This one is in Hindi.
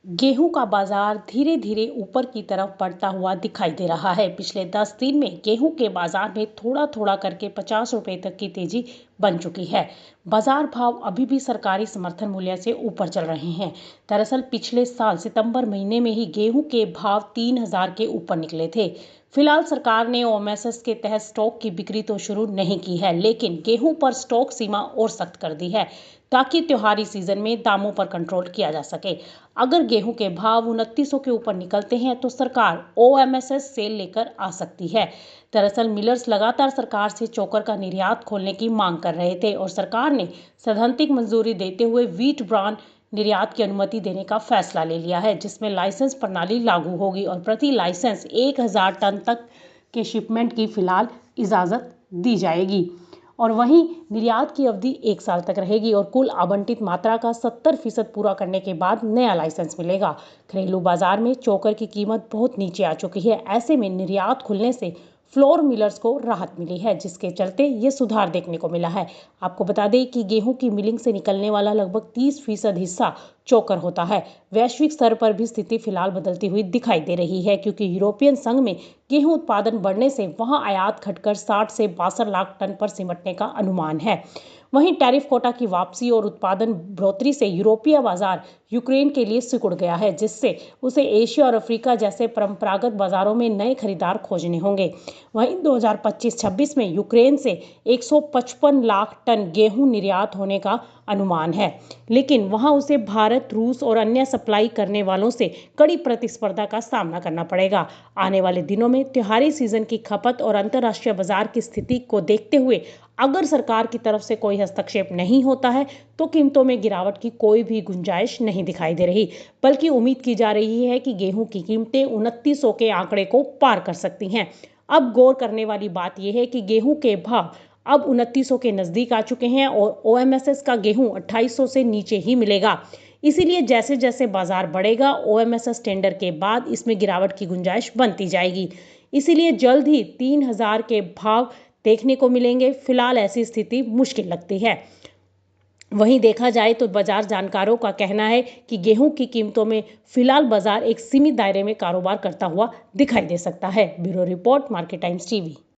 गेहूं का बाजार धीरे धीरे ऊपर की तरफ बढ़ता हुआ दिखाई दे रहा है। पिछले 10 दिन में गेहूं के बाजार में थोड़ा थोड़ा करके 50 रुपए तक की तेजी बन चुकी है। बाजार भाव अभी भी सरकारी समर्थन मूल्य से ऊपर चल रहे हैं। दरअसल पिछले साल सितंबर महीने में ही गेहूं के भाव 3000 के ऊपर निकले थे। फिलहाल सरकार ने ओएमएसएस के तहत स्टॉक की बिक्री तो शुरू नहीं की है, लेकिन गेहूं पर स्टॉक सीमा और सख्त कर दी है ताकि त्योहारी सीजन में दामों पर कंट्रोल किया जा सके। अगर गेहूं के भाव 2900 के ऊपर निकलते हैं तो सरकार ओएमएसएस सेल लेकर आ सकती है। दरअसल मिलर्स लगातार सरकार से चोकर का निर्यात खोलने की मांग कर रहे थे और सरकार ने सैद्धांतिक मंजूरी देते हुए व्हीट ब्रांड निर्यात की अनुमति देने का फैसला ले लिया है, जिसमें लाइसेंस प्रणाली लागू होगी और प्रति लाइसेंस 1000 टन तक के शिपमेंट की फिलहाल इजाजत दी जाएगी। और वहीं निर्यात की अवधि 1 साल तक रहेगी और कुल आवंटित मात्रा का 70% पूरा करने के बाद नया लाइसेंस मिलेगा। घरेलू बाजार में चोकर की कीमत बहुत नीचे आ चुकी है। ऐसे में निर्यात खुलने से फ्लोर मिलर्स को राहत मिली है, जिसके चलते ये सुधार देखने को मिला है। आपको बता दें कि गेहूं की मिलिंग से निकलने वाला लगभग 30% हिस्सा चोकर होता है। वैश्विक स्तर पर भी स्थिति फिलहाल बदलती हुई दिखाई दे रही है, क्योंकि यूरोपियन संघ में गेहूं उत्पादन बढ़ने से वहां आयात घटकर 60 से 62 लाख टन पर सिमटने का अनुमान है। वहीं टैरिफ कोटा की वापसी और उत्पादन बढ़ोतरी से यूरोपीय बाजार यूक्रेन के लिए सिकुड़ गया है, जिससे उसे एशिया और अफ्रीका जैसे परंपरागत बाजारों में नए खरीदार खोजने होंगे। वहीं 2025-26 में यूक्रेन से 155 लाख टन गेहूं निर्यात होने का अनुमान है, लेकिन वहां उसे भारत, रूस और अन्य सप्लाई करने वालों से कड़ी प्रतिस्पर्धा का सामना करना पड़ेगा। आने वाले दिनों में त्योहारी सीजन की खपत और अंतर्राष्ट्रीय बाजार की स्थिति को देखते हुए अगर सरकार की तरफ से कोई हस्तक्षेप नहीं होता है तो कीमतों में गिरावट की कोई भी गुंजाइश नहीं दिखाई दे रही, बल्कि उम्मीद की जा रही है कि गेहूं की कीमतें 2900 के आंकड़े को पार कर सकती हैं। अब गौर करने वाली बात यह है कि गेहूं के भाव अब 2900 के नजदीक आ चुके हैं और ओएमएसएस का गेहूं 2800 से नीचे ही मिलेगा। इसीलिए जैसे जैसे बाजार बढ़ेगा, ओएमएसएस टेंडर के बाद इसमें गिरावट की गुंजाइश बनती जाएगी। इसीलिए जल्द ही 3000 के भाव देखने को मिलेंगे। फिलहाल ऐसी स्थिति मुश्किल लगती है। वहीं देखा जाए तो बाजार जानकारों का कहना है कि गेहूं की कीमतों में फिलहाल बाजार एक सीमित दायरे में कारोबार करता हुआ दिखाई दे सकता है। Bureau report, market times TV.